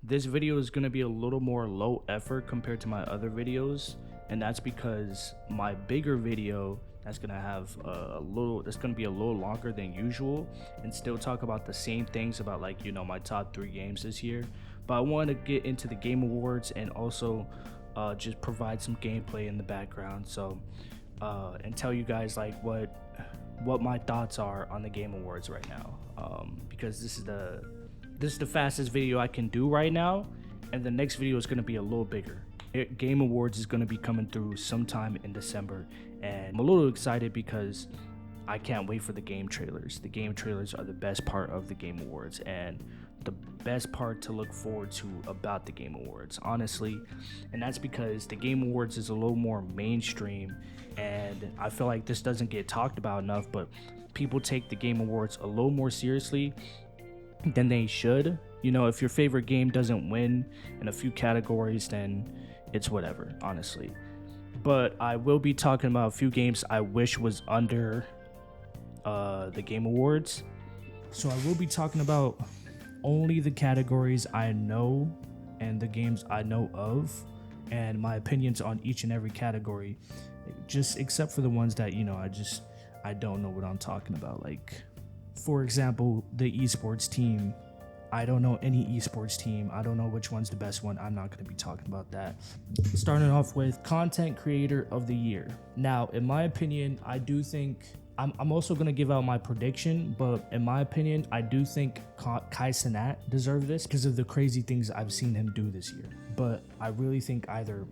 This video is going to be a little more low effort compared to my other videos, and that's because my bigger video that's going to have that's going to be a little longer than usual and still talk about the same things about, like, you know, my top 3 games this year. But I want to get into the Game Awards and also just provide some gameplay in the background, so and tell you guys like what my thoughts are on the Game Awards right now, because this is the fastest video I can do right now, and the next video is going to be a little bigger. Game Awards is going to be coming through sometime in December, and I'm a little excited because I can't wait for the game trailers. The game trailers are the best part of the Game Awards and the best part to look forward to about the Game Awards, honestly. And that's because the Game Awards is a little more mainstream, and I feel like this doesn't get talked about enough, but people take the Game Awards a little more seriously than they should. You know, if your favorite game doesn't win in a few categories, then it's whatever, honestly. But I will be talking about a few games I wish was under the Game Awards. So I will be talking about only the categories I know and the games I know of, and my opinions on each and every category, just except for the ones that, you know, I don't know what I'm talking about. Like, for example, the esports team. I don't know any esports team. I don't know which one's the best one. I'm not going to be talking about that. Starting off with Content Creator of the Year. Now, in my opinion, I do think I'm also going to give out my prediction, but in my opinion, I do think Kai Cenat deserved this because of the crazy things I've seen him do this year. But I really think either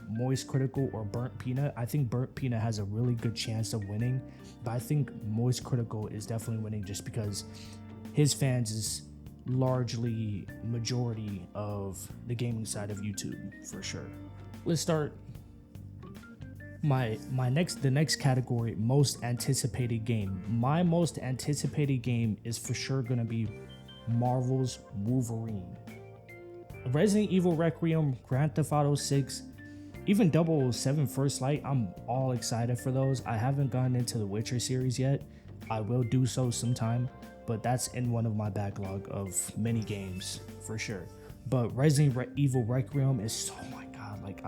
Moist Critical or Burnt Peanut. I think Burnt Peanut has a really good chance of winning, but I think Moist Critical is definitely winning just because his fans is largely majority of the gaming side of YouTube, for sure. Let's start the next category, most anticipated game. My most anticipated game is for sure gonna be Marvel's Wolverine. Resident Evil Requiem, Grand Theft Auto 6, even 007 First Light. I'm all excited for those. I haven't gotten into the Witcher series yet. I will do so sometime, but that's in one of my backlog of many games for sure. But Resident Evil Requiem is, oh my god, like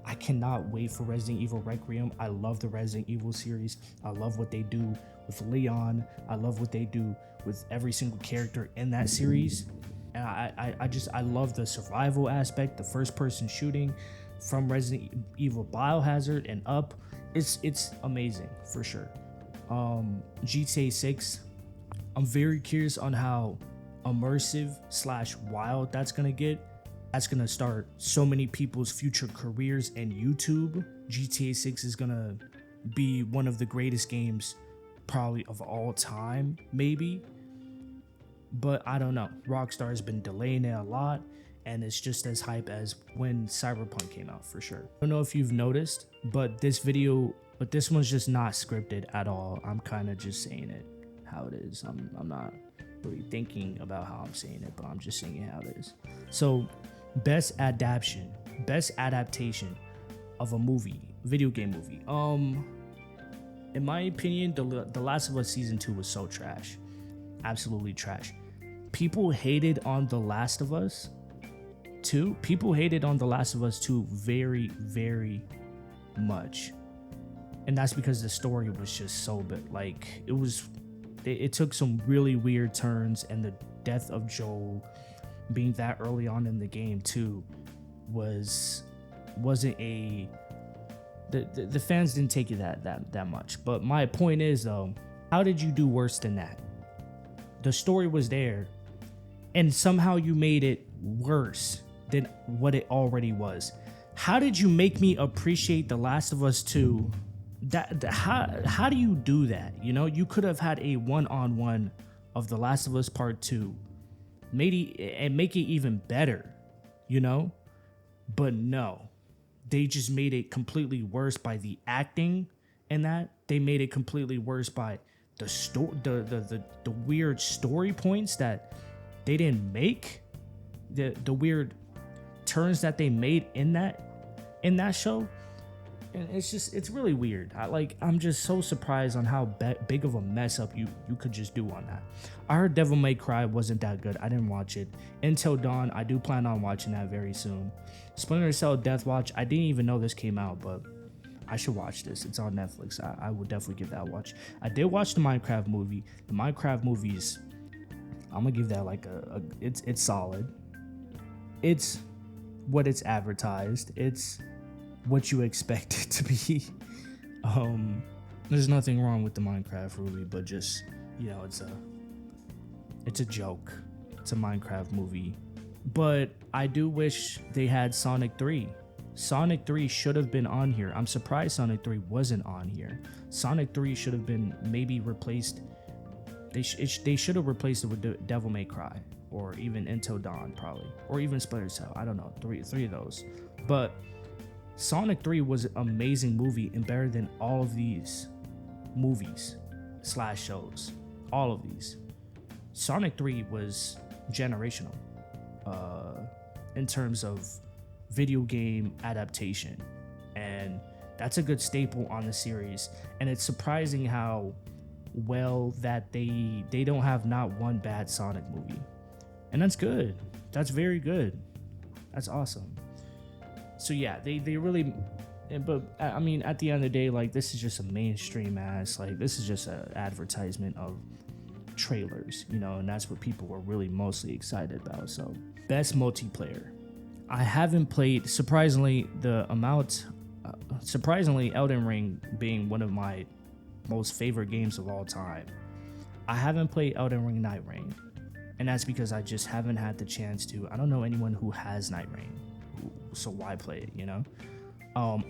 I cannot wait for Resident Evil Requiem. I love the Resident Evil series. I love what they do with Leon. I love what they do with every single character in that series. And I love the survival aspect, the first person shooting from Resident Evil Biohazard and up. It's amazing for sure. GTA 6, I'm very curious on how immersive / wild that's gonna get. That's gonna start so many people's future careers in YouTube. GTA 6 is gonna be one of the greatest games probably of all time, maybe. But I don't know. Rockstar has been delaying it a lot, and it's just as hype as when Cyberpunk came out, for sure. I don't know if you've noticed, but this one's just not scripted at all. I'm kind of just saying it how it is. I'm not really thinking about how I'm saying it, but I'm just saying it how it is. So, best adaptation of a video game movie. In my opinion, The Last of Us Season 2 was so trash. Absolutely trash. People hated on The Last of Us 2. People hated on The Last of Us 2 very, very much. And that's because the story was just so bad. Like, it took some really weird turns, and the death of Joel being that early on in the game too wasn't the fans didn't take it that much. But my point is, though, how did you do worse than that? The story was there, and somehow you made it worse than what it already was. How did you make me appreciate The Last of Us 2? How do you do that? You know, you could have had a one-on-one of The Last of Us Part 2, and make it even better, you know? But no, they just made it completely worse by the acting, and that they made it completely worse by the weird story points that they didn't make, the weird turns that they made in that show. And it's really weird. I'm just so surprised on how big of a mess up you could just do on that. I heard Devil May Cry wasn't that good. I didn't watch it. Until Dawn, I do plan on watching that very soon. Splinter Cell Death Watch, I didn't even know this came out, but I should watch this. It's on Netflix. I would definitely give that a watch. I did watch the Minecraft movie. The Minecraft movie is, I'm gonna give that like it's solid. It's what it's advertised. It's what you expect it to be. There's nothing wrong with the Minecraft movie, but just, you know, it's a joke. It's a Minecraft movie. But I do wish they had Sonic 3. Sonic 3 should have been on here. I'm surprised Sonic 3 wasn't on here. Sonic 3 should have been maybe replaced. They should have replaced it with Devil May Cry, or even Until Dawn, probably, or even Splinter Cell. I don't know, three of those. But Sonic 3 was an amazing movie and better than all of these movies / shows. All of these. Sonic 3 was generational in terms of video game adaptation, and that's a good staple on the series. And it's surprising how well that they don't have not one bad Sonic movie, and that's good. That's very good. That's awesome. So yeah, they really, but I mean, at the end of the day, like, this is just a mainstream ass, like, this is just an advertisement of trailers, you know, and that's what people were really mostly excited about. So best multiplayer, I haven't played, surprisingly Elden Ring being one of my most favorite games of all time. I haven't played Elden Ring Night Rain, and that's because I just haven't had the chance to. I don't know anyone who has Night Rain, so why play it, you know?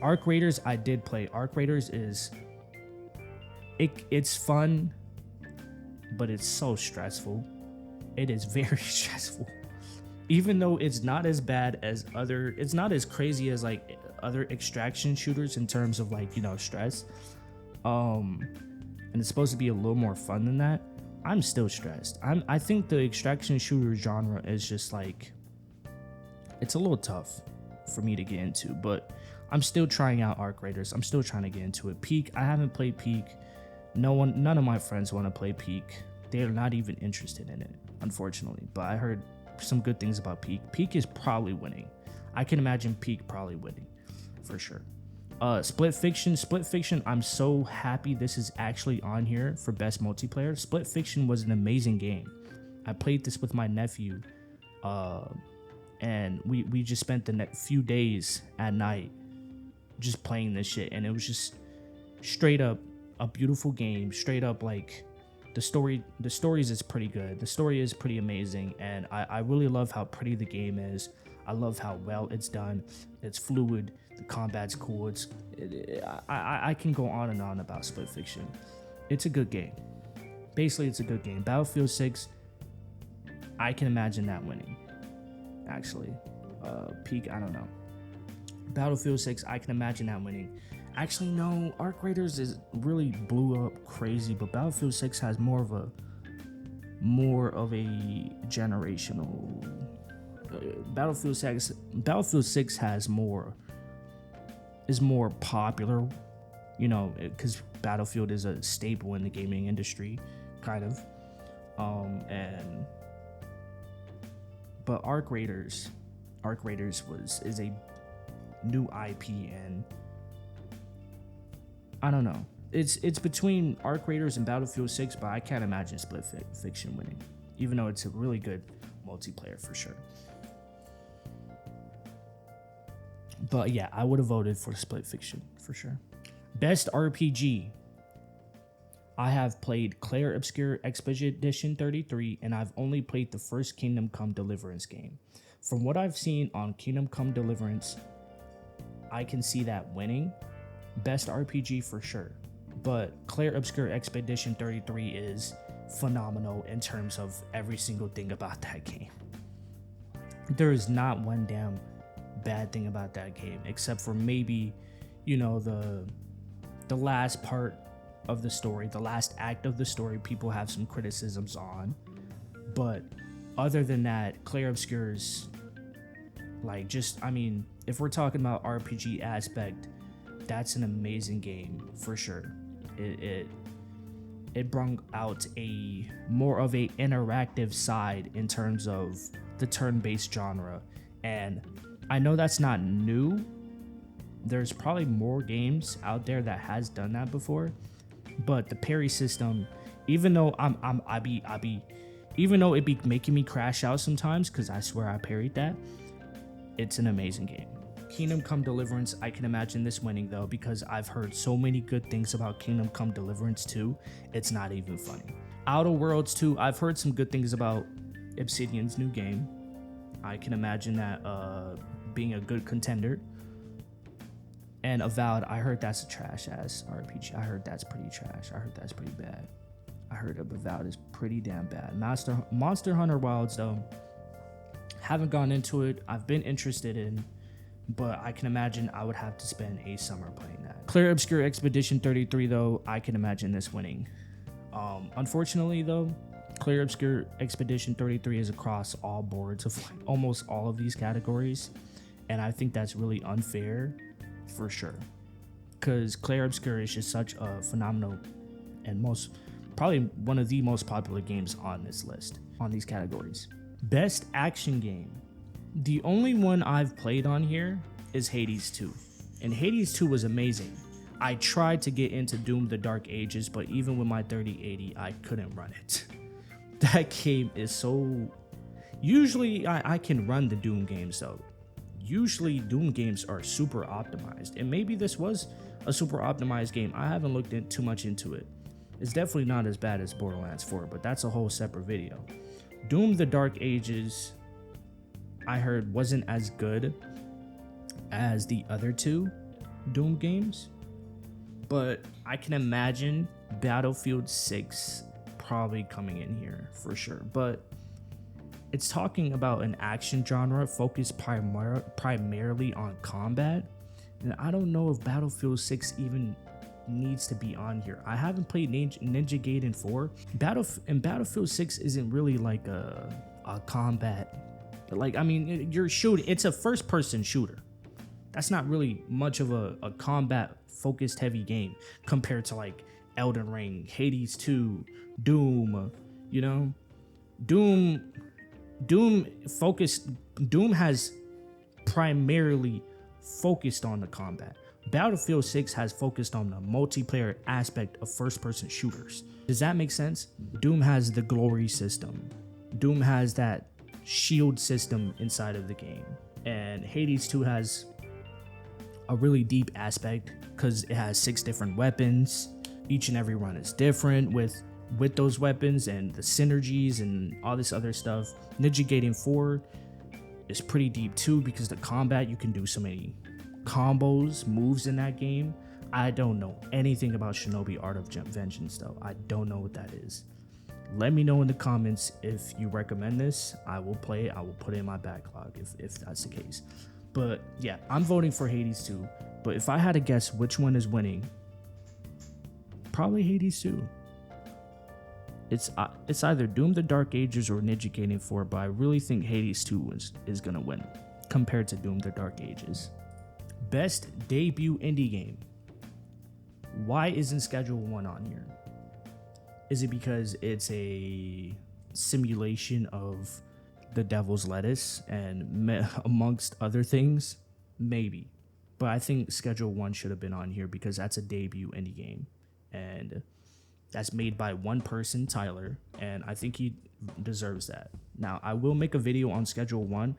Arc Raiders, I did play. Arc Raiders it's fun, but it's so stressful. It is very stressful. Even though it's not as bad as it's not as crazy as like other extraction shooters in terms of, like, you know, stress. And it's supposed to be a little more fun than that. I'm still stressed. I think the extraction shooter genre is just like, it's a little tough for me to get into, but I'm still trying out Arc Raiders. I'm still trying to get into it. Peak, I haven't played Peak. None of my friends want to play Peak. They're not even interested in it, unfortunately. But I heard some good things about Peak. Peak is probably winning. I can imagine Peak probably winning for sure. Split Fiction, I'm so happy this is actually on here for best multiplayer. Split Fiction was an amazing game. I played this with my nephew, and we just spent the next few days at night just playing this shit, and it was just straight up a beautiful game. Straight up, like, the stories is pretty good. The story is pretty amazing, and I really love how pretty the game is. I love how well it's done. It's fluid. The combat's cool. I can go on and on about Split Fiction. It's a good game. Basically, it's a good game. Battlefield 6, I can imagine that winning. Actually, Peak, I don't know. Battlefield 6, I can imagine that winning. Actually, no, Arc Raiders is really blew up crazy, but Battlefield 6 has more of a generational. Battlefield 6 is more popular, you know, because Battlefield is a staple in the gaming industry, kind of. But Arc Raiders is a new IP, and I don't know. It's between Arc Raiders and Battlefield 6, but I can't imagine Split Fiction winning, even though it's a really good multiplayer for sure. But yeah, I would have voted for Split Fiction for sure. Best RPG. I have played Claire Obscure Expedition 33, and I've only played the first Kingdom Come Deliverance game. From what I've seen on Kingdom Come Deliverance, I can see that winning. Best RPG for sure. But Claire Obscure Expedition 33 is phenomenal in terms of every single thing about that game. There is not one damn bad thing about that game, except for maybe, you know, the last part of the story, the last act of the story, people have some criticisms on. But other than that, Claire Obscure's, like, just, I mean, if we're talking about RPG aspect, that's an amazing game for sure. It brought out a more of a interactive side in terms of the turn-based genre, and I know that's not new. There's probably more games out there that has done that before, but the parry system, even though even though it be making me crash out sometimes because I swear I parried that, it's an amazing game. Kingdom Come Deliverance, I can imagine this winning though, because I've heard so many good things about Kingdom Come Deliverance 2, it's not even funny. Outer Worlds 2, I've heard some good things about Obsidian's new game. I can imagine that being a good contender. And Avowed, I heard that's a trash ass RPG. I heard that's pretty trash. I heard that's pretty bad. I heard Avowed is pretty damn bad. Monster Hunter Wilds though, haven't gone into it. I've been interested in, but I can imagine I would have to spend a summer playing that. Clear Obscure Expedition 33 though, I can imagine this winning. Unfortunately though, Clear Obscure Expedition 33 is across all boards of like almost all of these categories, and I think that's really unfair for sure, because Clear Obscure is just such a phenomenal and probably one of the most popular games on this list, on these categories. Best action game. The only one I've played on here is Hades 2, and Hades 2 was amazing. I tried to get into Doom the Dark Ages, but even with my 3080, I couldn't run it. That game is so... Usually, I can run the Doom games though. Usually, Doom games are super optimized, and maybe this was a super optimized game. I haven't looked too much into it. It's definitely not as bad as Borderlands 4, but that's a whole separate video. Doom the Dark Ages, I heard, wasn't as good as the other two Doom games, but I can imagine Battlefield 6 probably coming in here for sure. But it's talking about an action genre focused primarily on combat, and I don't know if Battlefield 6 even needs to be on here. I haven't played Ninja Gaiden 4. Battlefield 6 isn't really like a combat, like, I mean, you're shooting, it's a first person shooter. That's not really much of a combat focused heavy game compared to like Elden Ring, Hades 2, Doom, you know. Doom has primarily focused on the combat. Battlefield 6 has focused on the multiplayer aspect of first-person shooters. Does that make sense? Doom has the glory system. Doom has that shield system inside of the game. And Hades 2 has a really deep aspect because it has 6 different weapons. Each and every run is different with those weapons and the synergies and all this other stuff. Ninja Gaiden 4 is pretty deep too, because the combat, you can do so many combos, moves in that game. I don't know anything about Shinobi Art of Vengeance though. I don't know what that is. Let me know in the comments if you recommend this. I will play it. I will put it in my backlog if that's the case. But yeah, I'm voting for Hades 2. But if I had to guess which one is winning, probably Hades 2. It's either Doom the Dark Ages or Ninja Gaiden 4, but I really think Hades 2 is gonna win compared to Doom the Dark Ages. Best debut indie game. Why isn't Schedule 1 on here? Is it because it's a simulation of the Devil's Lettuce and amongst other things? Maybe. But I think Schedule 1 should have been on here because that's a debut indie game. And that's made by one person, Tyler, and I think he deserves that. Now, I will make a video on Schedule 1,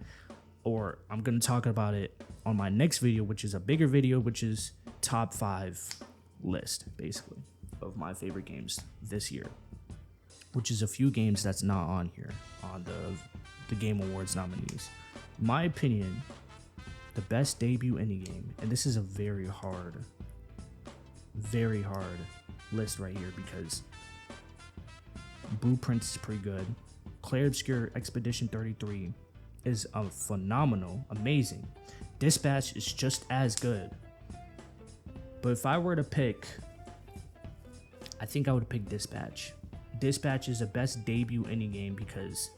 or I'm going to talk about it on my next video, which is a bigger video, which is top 5 list, basically, of my favorite games this year, which is a few games that's not on here on the Game Awards nominees. In my opinion, the best debut indie game, and this is a very hard list right here because Blueprints is pretty good. Clear Obscure Expedition 33 is a phenomenal, amazing. Dispatch is just as good. But if I were to pick, I think I would pick Dispatch. Dispatch is the best debut indie game because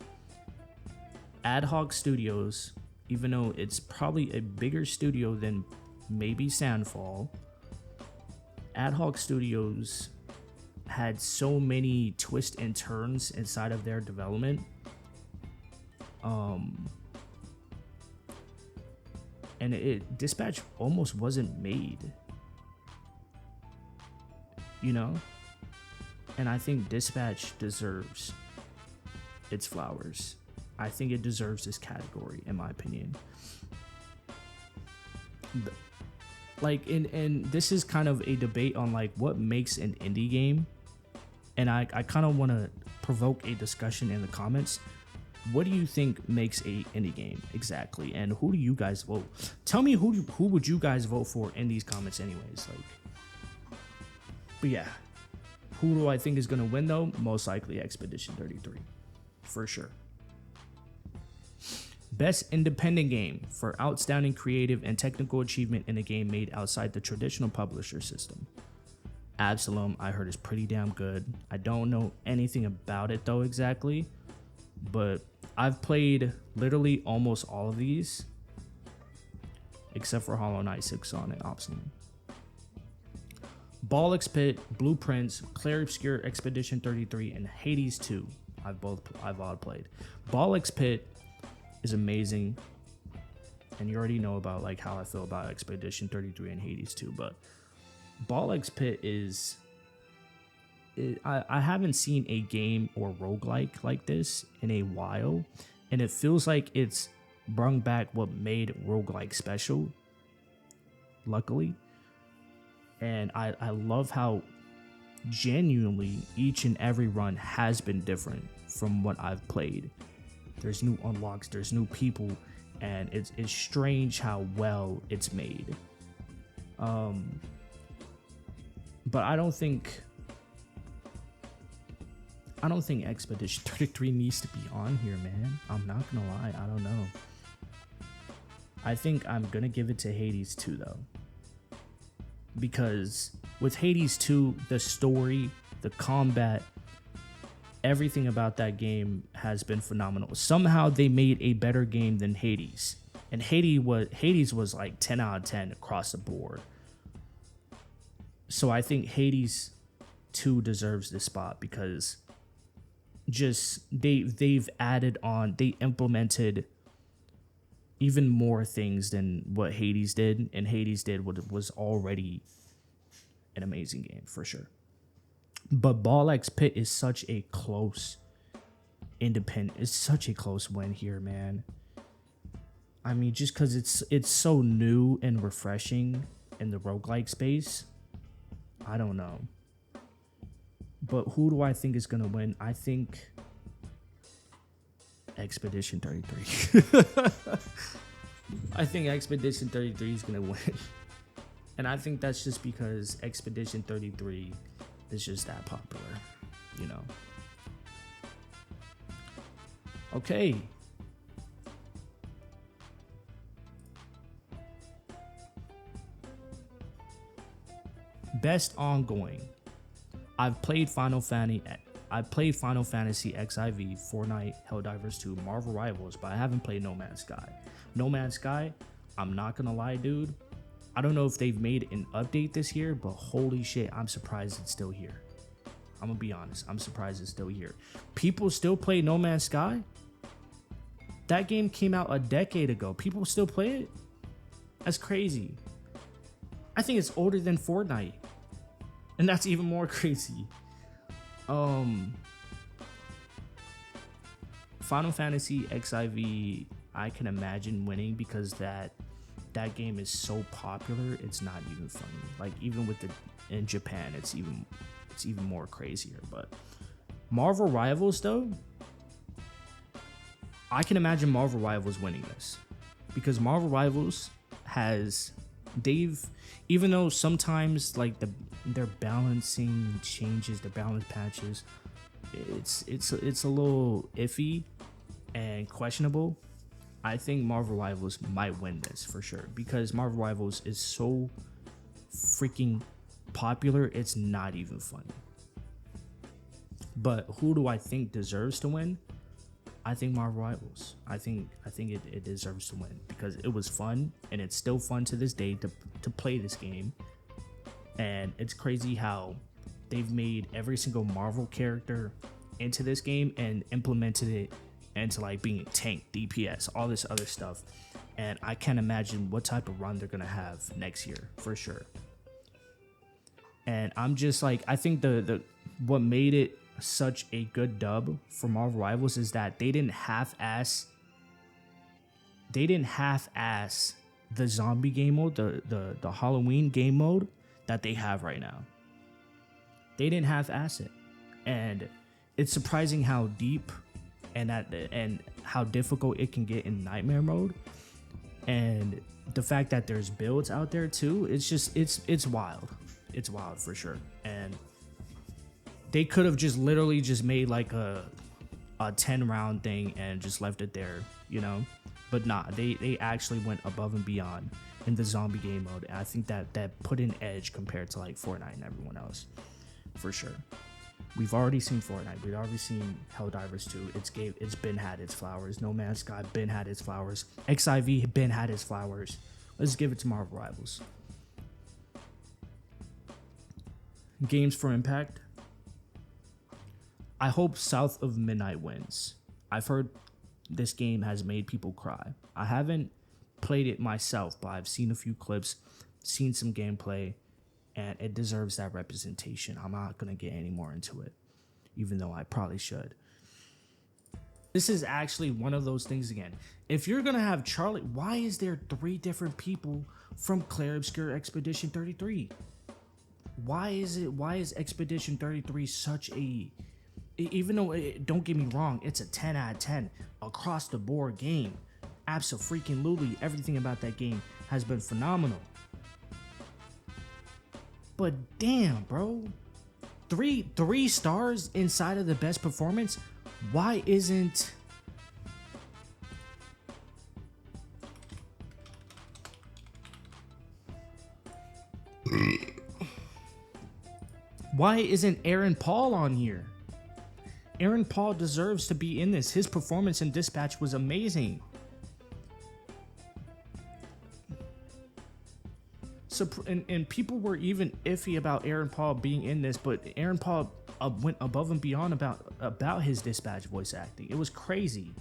Ad Hoc Studios, even though it's probably a bigger studio than maybe Sandfall, Ad Hoc Studios had so many twists and turns inside of their development. And Dispatch almost wasn't made, you know? And I think Dispatch deserves its flowers. I think it deserves this category, in my opinion. Like, and this is kind of a debate on like what makes an indie game. And I kind of want to provoke a discussion in the comments. What do you think makes a indie game exactly? And who do you guys vote? Tell me who would you guys vote for in these comments anyways. Like, but yeah, who do I think is going to win though? Most likely Expedition 33 for sure. Best independent game for outstanding creative and technical achievement in a game made outside the traditional publisher system. Absalom, I heard, is pretty damn good. I don't know anything about it though exactly, but I've played literally almost all of these except for Hollow Knight, Silksong, and Absalom. Ballix Pit, Blueprints, Clair Obscur, Expedition 33, and Hades 2. I've all played. Ballix Pit is amazing, and you already know about like how I feel about Expedition 33 and Hades 2, but Ballix Pit is I haven't seen a game or roguelike like this in a while, and it feels like it's brung back what made roguelike special, luckily. And I love how genuinely each and every run has been different from what I've played. There's new unlocks, there's new people, and it's strange how well it's made. But I don't think Expedition 33 needs to be on here, man. I'm not gonna lie, I don't know. I think I'm gonna give it to Hades 2 though. Because with Hades 2, the story, the combat, everything about that game has been phenomenal. Somehow they made a better game than Hades. And Hades was like 10 out of 10 across the board. So I think Hades 2 deserves this spot because just they've added on, they implemented even more things than what Hades did, and Hades did what was already an amazing game for sure. But Ballix Pit is such a close it's such a close win here, man. I mean, just because it's so new and refreshing in the roguelike space. I don't know. But who do I think is going to win? I think Expedition 33. I think Expedition 33 is going to win. And I think that's just because Expedition 33 is just that popular, you know. Okay. Best ongoing. I've played Final Fantasy XIV, Fortnite, Helldivers 2, Marvel Rivals, but I haven't played No Man's Sky. No Man's Sky, I'm not gonna lie, dude. I don't know if they've made an update this year, but holy shit, I'm surprised it's still here. I'm gonna be honest, I'm surprised it's still here. People still play No Man's Sky? That game came out a decade ago. People still play it? That's crazy. I think it's older than Fortnite. And that's even more crazy. Final Fantasy XIV, I can imagine winning because that game is so popular, it's not even funny. Like even in Japan, it's even more crazier. But Marvel Rivals though, I can imagine Marvel Rivals winning this because Marvel Rivals has even though sometimes like their balancing changes, their balance patches, it's a little iffy and questionable. I think Marvel Rivals might win this for sure because Marvel Rivals is so freaking popular, it's not even funny. But who do I think deserves to win? I think Marvel Rivals. I think it deserves to win because it was fun and it's still fun to this day to play this game. And it's crazy how they've made every single Marvel character into this game and implemented it into like being a tank, DPS, all this other stuff. And I can't imagine what type of run they're gonna have next year for sure. And I'm just like, I think the what made it such a good dub for Marvel Rivals is that they didn't half-ass the zombie game mode, the Halloween game mode that they have right now. They didn't half-ass it. And it's surprising how deep and how difficult it can get in nightmare mode. And the fact that there's builds out there too, it's wild. It's wild for sure. And they could have just literally just made like a 10 round thing and just left it there, you know? But nah, they actually went above and beyond in the zombie game mode. And I think that put an edge compared to like Fortnite and everyone else, for sure. We've already seen Fortnite. We've already seen Helldivers 2. It's been had its flowers. No Man's Sky been had its flowers. XIV been had its flowers. Let's give it to Marvel Rivals. Games for Impact. I hope South of Midnight wins. I've heard this game has made people cry. I haven't played it myself, but I've seen a few clips, seen some gameplay, and it deserves that representation. I'm not going to get any more into it, even though I probably should. This is actually one of those things again. If you're going to have Charlie, why is there 3 different people from Clair Obscur Expedition 33? Why is Expedition 33 such a... Even though, don't get me wrong, it's a 10 out of 10 across the board game. Abso-freaking-lutely, everything about that game has been phenomenal. But damn, bro, three stars inside of the best performance. Why isn't Aaron Paul on here? Aaron Paul deserves to be in this. His performance in Dispatch was amazing. So, and people were even iffy about Aaron Paul being in this, but Aaron Paul went above and beyond about his Dispatch voice acting. It was crazy.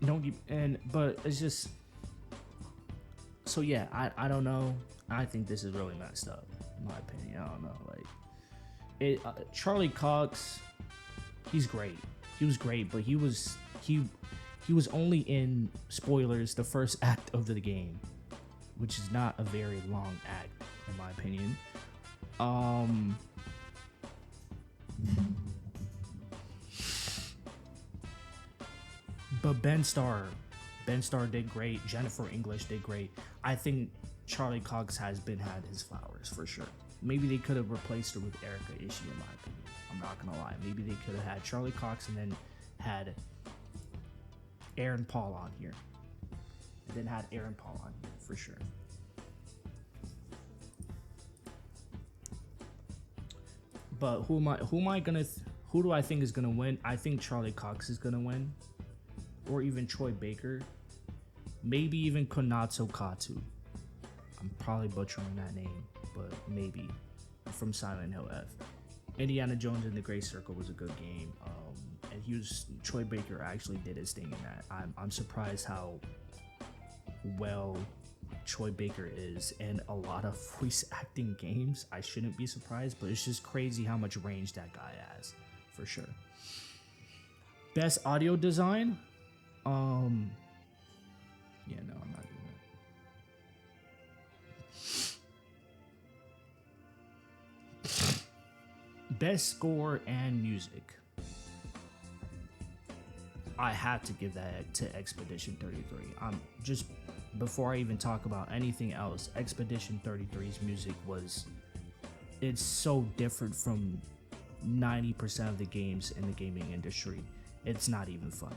But it's just, so yeah, I don't know. I think this is really messed up, in my opinion. I don't know, like Charlie Cox, he's great. He was great, but he was only in, spoilers, the first act of the game, which is not a very long act, in my opinion. But Ben Starr did great. Jennifer English did great. I think Charlie Cox had his flowers for sure. Maybe they could have replaced her with Erica Ishii, in my opinion. I'm not gonna lie. Maybe they could have had Charlie Cox and then had Aaron Paul on here. And then had Aaron Paul on here for sure. But who do I think is gonna win? I think Charlie Cox is gonna win, or even Troy Baker, maybe even Konatsu Katu. I'm probably butchering that name, but maybe, from Silent Hill F. Indiana Jones and the Great Circle was a good game, and Troy Baker actually did his thing in that. I'm surprised how well Troy Baker is in a lot of voice acting games. I shouldn't be surprised, but it's just crazy how much range that guy has, for sure. Best audio design? Yeah, no, I'm not doing that. Best score and music. I have to give that to Expedition 33. Just before I even talk about anything else, Expedition 33's music it's so different from 90% of the games in the gaming industry. It's not even funny.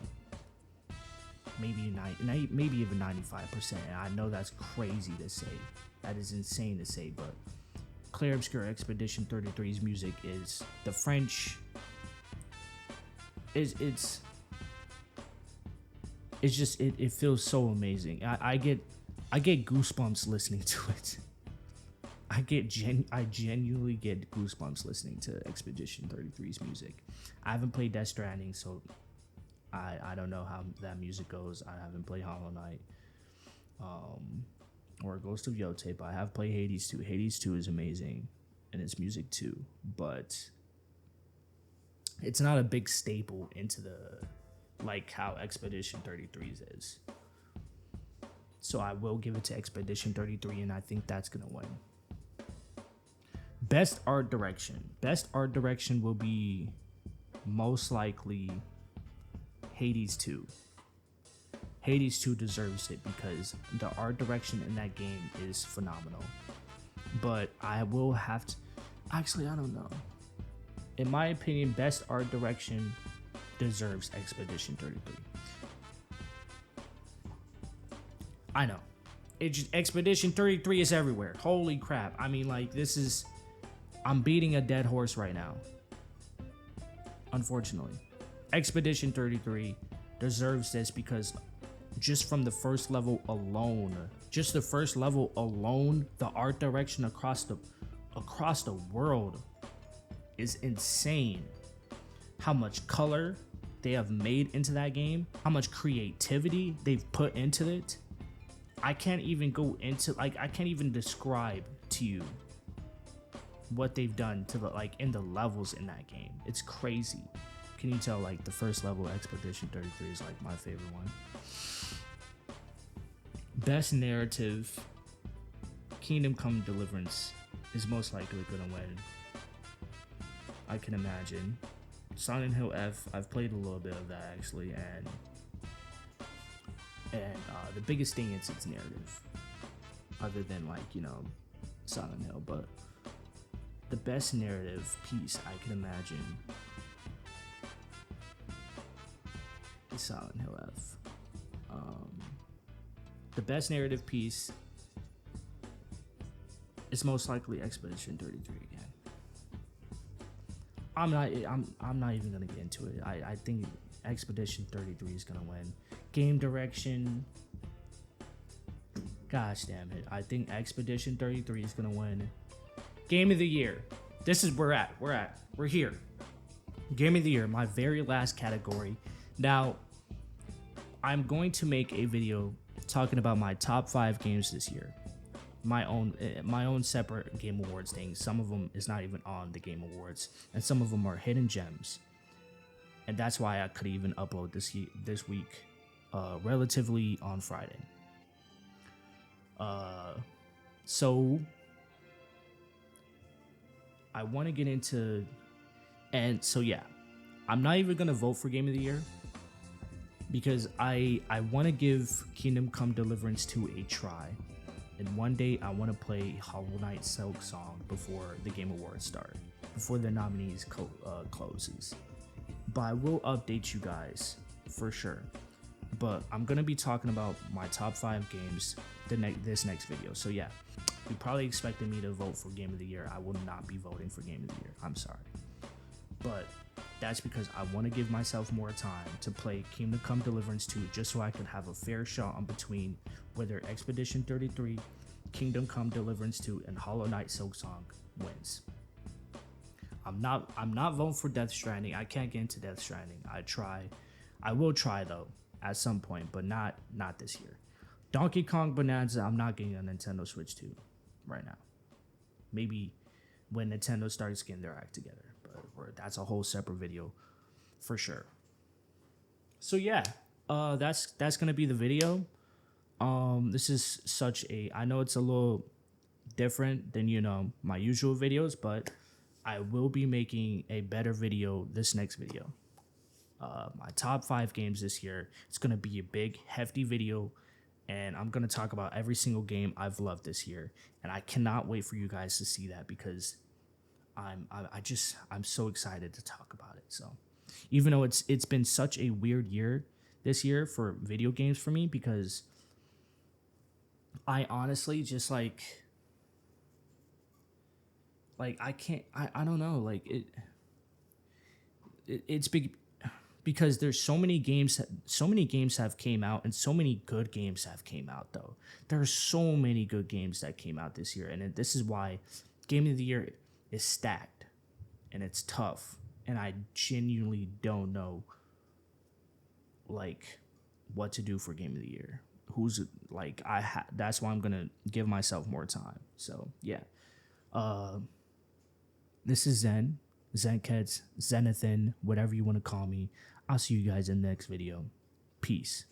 Maybe even 95%. And I know that's crazy to say. That is insane to say, but Clair Obscur Expedition 33's music is the French. It feels so amazing. I get goosebumps listening to it. I genuinely get goosebumps listening to Expedition 33's music. I haven't played Death Stranding, so I don't know how that music goes. I haven't played Hollow Knight or Ghost of Yotei, but I have played Hades 2. Hades 2 is amazing, and its music too, but it's not a big staple into the like how Expedition 33's is. So I will give it to Expedition 33, and I think that's gonna win. Best art direction. Best art direction will be most likely Hades 2. Hades 2 deserves it because the art direction in that game is phenomenal. But I will have to... Actually, I don't know. In my opinion, best art direction deserves Expedition 33. I know. Expedition 33 is everywhere. Holy crap. I mean, like, this is... I'm beating a dead horse right now. Unfortunately. Expedition 33 deserves this because just from the first level alone, the art direction across the world is insane. How much color they have made into that game, how much creativity they've put into it. I can't even go into, like, I can't even describe to you what they've done to the, like, in the levels in that game. It's crazy. Can you tell, like, the first level of Expedition 33 is like my favorite one. Best narrative, Kingdom Come Deliverance is most likely gonna win. I can imagine. Silent Hill F, I've played a little bit of that actually, and the biggest thing is its narrative, other than, like, you know, Silent Hill. But the best narrative piece I can imagine is Silent Hill F. The best narrative piece is most likely Expedition 33 again. I'm not even gonna get into it. I think Expedition 33 is gonna win. Game direction, gosh damn it, I think Expedition 33 is gonna win. Game of the year. This is where we're here. Game of the year, my very last category. Now, I'm going to make a video talking about my top 5 games this year. My own separate Game Awards thing. Some of them is not even on the Game Awards, and some of them are hidden gems. And that's why I could even upload this week, relatively on Friday. So I want to get into, and so yeah, I'm not even gonna vote for Game of the Year because I want to give Kingdom Come Deliverance 2 a try. And one day I want to play Hollow Knight Silk Song before the Game Awards start, before the nominees closes. But I will update you guys for sure. But I'm gonna be talking about my top 5 games this next video. So yeah, you probably expected me to vote for Game of the Year. I will not be voting for Game of the Year. I'm sorry, but that's because I want to give myself more time to play Kingdom Come Deliverance 2, just so I could have a fair shot on between whether Expedition 33, Kingdom Come Deliverance 2, and Hollow Knight Silk Song wins. I'm not voting for Death Stranding. I can't get into Death Stranding. I will try though at some point, but not this year. Donkey Kong Bonanza, I'm not getting a Nintendo Switch 2 right now. Maybe when Nintendo starts getting their act together. That's a whole separate video for sure. So yeah, that's gonna be the video. This is I know it's a little different than, you know, my usual videos, but I will be making a better video this next video. My top 5 games this year. It's gonna be a big hefty video, and I'm gonna talk about every single game I've loved this year, and I cannot wait for you guys to see that because I'm so excited to talk about it. So even though it's been such a weird year this year for video games for me, because I honestly just like I can't, I don't know, like it's big. because there's so many games have came out, and so many good games have came out though. There are so many good games that came out this year, and this is why Game of the Year is stacked and it's tough, and I genuinely don't know like what to do for Game of the Year. Who's like that's why I'm gonna give myself more time. So yeah, this is Zenkets, Zenathan, whatever you want to call me. I'll see you guys in the next video. Peace.